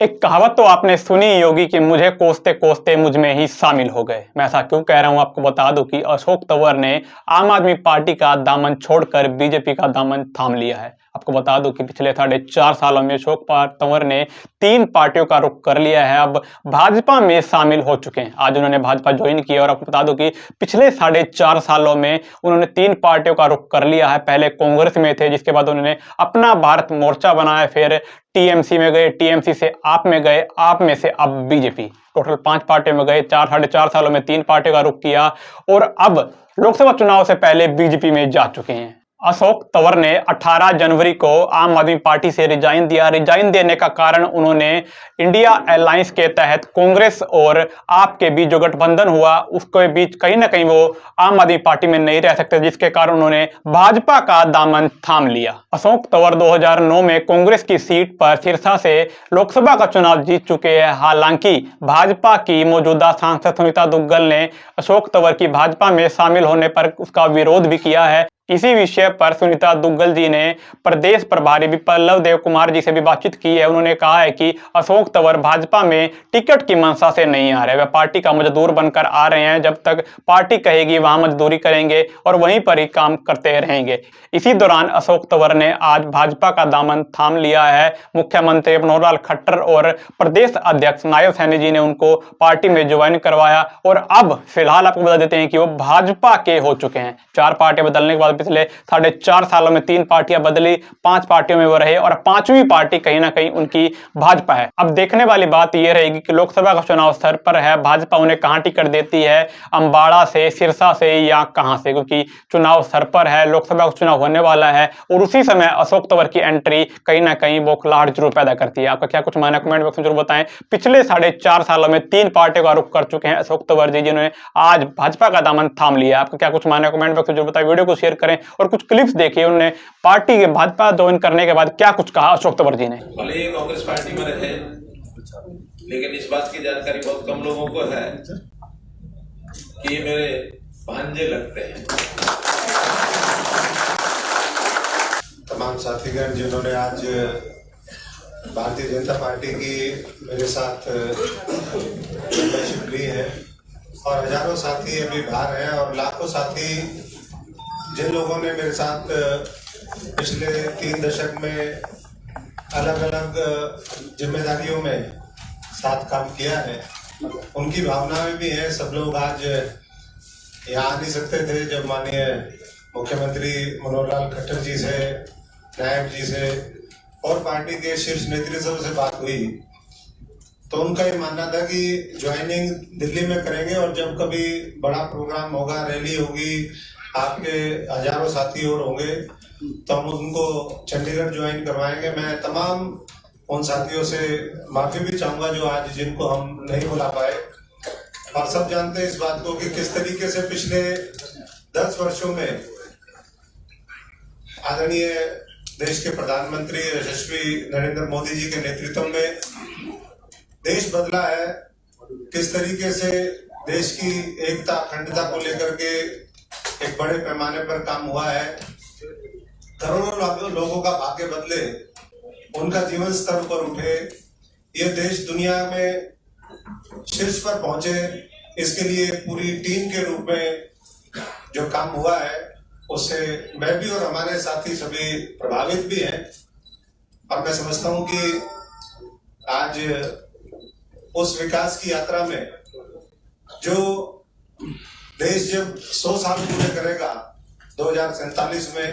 एक कहावत तो आपने सुनी ही होगी कि मुझे कोसते कोसते मुझ में ही शामिल हो गए। मैं ऐसा क्यों कह रहा हूं, आपको बता दूं कि अशोक तंवर ने आम आदमी पार्टी का दामन छोड़कर बीजेपी का दामन थाम लिया है। आपको बता दूं कि पिछले 4.5 सालों में अशोक तंवर ने 3 पार्टियों का रुख कर लिया है, अब भाजपा में शामिल हो चुके हैं। आज उन्होंने भाजपा ज्वाइन किया और आपको बता दूं कि पिछले 4.5 सालों में उन्होंने 3 पार्टियों का रुख कर लिया है। पहले कांग्रेस में थे, जिसके बाद उन्होंने अपना भारत मोर्चा बनाया, फिर टीएमसी में गए, टीएमसी से आप में गए, आप में से अब बीजेपी। टोटल 5 पार्टियों में गए। 4 साढ़े 4 सालों में 3 पार्टियों का रुख किया और अब लोकसभा चुनाव से पहले बीजेपी में जा चुके हैं। अशोक तंवर ने 18 जनवरी को आम आदमी पार्टी से रिजाइन दिया। रिजाइन देने का कारण उन्होंने इंडिया अलायंस के तहत कांग्रेस और आप के बीच जो गठबंधन हुआ उसके बीच कहीं ना कहीं वो आम आदमी पार्टी में नहीं रह सकते, जिसके कारण उन्होंने भाजपा का दामन थाम लिया। अशोक तंवर 2009 में कांग्रेस की सीट पर सिरसा से लोकसभा का चुनाव जीत चुके हैं। हालांकि भाजपा की मौजूदा सांसद सुनीता दुग्गल ने अशोक तंवर की भाजपा में शामिल होने पर उसका विरोध भी किया है। इसी विषय पर सुनीता दुग्गल जी ने प्रदेश प्रभारी विप्लव देव कुमार जी से भी बातचीत की है। उन्होंने कहा है कि अशोक तंवर भाजपा में टिकट की मंशा से नहीं आ रहे, वे पार्टी का मजदूर बनकर आ रहे हैं। जब तक पार्टी कहेगी वहां मजदूरी करेंगे और वहीं पर ही काम करते रहेंगे। इसी दौरान अशोक तंवर ने आज भाजपा का दामन थाम लिया है। मुख्यमंत्री मनोहर लाल खट्टर और प्रदेश अध्यक्ष नायब सैनी जी ने उनको पार्टी में ज्वाइन करवाया और अब फिलहाल आपको बता देते हैं कि वो भाजपा के हो चुके हैं। 4 पार्टियां बदलने के बाद पिछले 4.5 सालों में 3 पार्टियां बदली, 5 पार्टियों में वो रहे और 5वीं पार्टी कहीं ना कहीं उनकी भाजपा है। अब देखने वाली बात यह रहेगी कि लोकसभा का चुनाव स्तर पर है, भाजपा उन्हें कहां टिकट देती है, अंबाड़ा से, सिरसा से या कहां से, क्योंकि चुनाव स्तर पर है, लोकसभा का चुनाव होने वाला है और उसी समय अशोक तंवर की एंट्री कहीं ना कहीं बौखलाहट जरूर पैदा करती है। आपका क्या कुछ मानना कमेंट बॉक्स में जरूर बताएं। पिछले 4.5 सालों में 3 पार्टियों का रुख कर चुके हैं अशोक तंवर जी, जिन्होंने आज भाजपा का दामन थाम लिया। आपका क्या कुछ मानना कमेंट बॉक्स में जरूर बताएं। वीडियो को शेयर करें और कुछ क्लिप्स देखिए उन्होंने पार्टी के भाजपा ज्वाइन करने के बाद क्या कुछ कहा अशोक तंवर जी ने। भले ही कांग्रेस पार्टी में रहे, लेकिन इस बात की जानकारी बहुत कम लोगों को है कि ये मेरे भांजे लगते हैं। तमाम साथीगण जिन्होंने आज भारतीय जनता पार्टी की मेरे साथ मेंबरशिप ली है और हजारों साथी अभी बाहर हैं और लाखों साथी जिन लोगों ने मेरे साथ पिछले 3 दशक में अलग अलग जिम्मेदारियों में साथ काम किया है, उनकी भावनाएं भी हैं। सब लोग आज यहाँ आ नहीं सकते थे। जब माननीय मुख्यमंत्री मनोहर लाल खट्टर जी से, नायब जी से और पार्टी के शीर्ष नेतृत्व से बात हुई तो उनका ये मानना था कि ज्वाइनिंग दिल्ली में करेंगे और जब कभी बड़ा प्रोग्राम होगा, रैली होगी, आपके हजारों साथी और होंगे तो हम उनको चंडीगढ़ ज्वाइन करवाएंगे। मैं तमाम उन साथियों से माफी भी चाहूंगा जो आज जिनको हम नहीं बुला पाए। और सब जानते हैं इस बात को कि किस तरीके से पिछले 10 वर्षों में आदरणीय देश के प्रधानमंत्री यशस्वी नरेंद्र मोदी जी के नेतृत्व में देश बदला है। किस तरीके से देश की एकता, अखंडता को लेकर के एक बड़े पैमाने पर काम हुआ है। करोड़ों लोगों का भाग्य बदले, उनका जीवन स्तर पर उठे, ये देश दुनिया में शीर्ष पर पहुंचे, इसके लिए पूरी टीम के रूप में जो काम हुआ है उससे मैं भी और हमारे साथी सभी प्रभावित भी हैं। और मैं समझता हूं कि आज उस विकास की यात्रा में जो देश जब 100 साल पूरे करेगा 2047 में,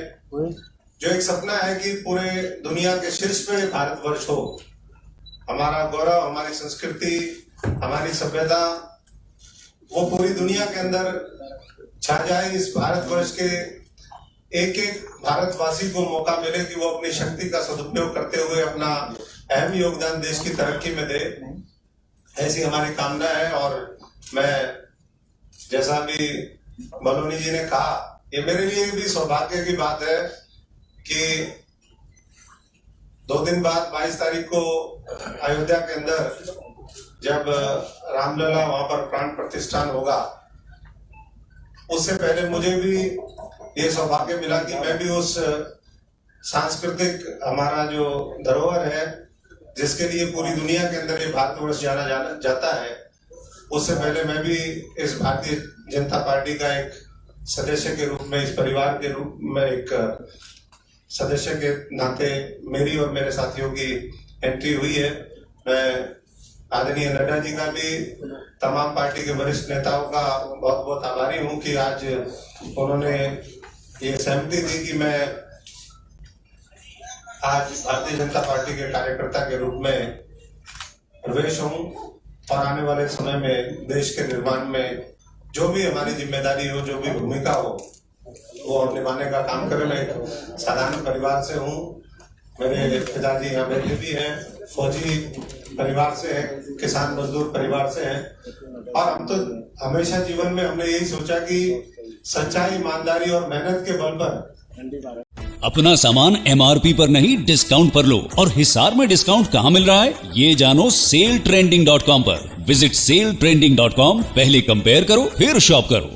जो एक सपना है कि पूरे दुनिया के शीर्ष पे भारतवर्ष हो, हमारा गौरव, हमारी संस्कृति, हमारी सभ्यता वो पूरी दुनिया के अंदर छा जाए। इस भारतवर्ष के एक एक भारतवासी को मौका मिले कि वो अपनी शक्ति का सदुपयोग करते हुए अपना अहम योगदान देश की तरक्की में दे, ऐसी हमारी कामना है। और मैं जैसा भी बलोनी जी ने कहा, ये मेरे लिए भी सौभाग्य की बात है कि 2 दिन बाद 22 तारीख को अयोध्या के अंदर जब रामलला वहां पर प्राण प्रतिष्ठान होगा, उससे पहले मुझे भी ये सौभाग्य मिला कि मैं भी उस सांस्कृतिक हमारा जो धरोहर है जिसके लिए पूरी दुनिया के अंदर ये भारतवर्ष जाना जाता है, उससे पहले मैं भी इस भारतीय जनता पार्टी का एक सदस्य के रूप में, इस परिवार के रूप में एक सदस्य के नाते मेरी और मेरे साथियों की एंट्री हुई है। मैं आदरणीय नड्डा जी का भी, तमाम पार्टी के वरिष्ठ नेताओं का बहुत बहुत आभारी हूं कि आज उन्होंने ये सहमति दी कि मैं आज भारतीय जनता पार्टी के कार्यकर्ता के रूप में प्रवेश हूं और आने वाले समय में देश के निर्माण में जो भी हमारी जिम्मेदारी हो, जो भी भूमिका हो, वो निभाने का काम करें। मैं एक साधारण परिवार से हूँ, मेरे पिताजी यहाँ बैठे भी हैं, फौजी परिवार से हैं, किसान मजदूर परिवार से हैं और हम तो हमेशा जीवन में हमने यही सोचा कि सच्चाई, ईमानदारी और मेहनत के बल पर अपना सामान MRP पर नहीं डिस्काउंट पर लो। और हिसार में डिस्काउंट कहाँ मिल रहा है ये जानो SaleTrending.com पर। विजिट SaleTrending.com, पहले कंपेयर करो फिर शॉप करो।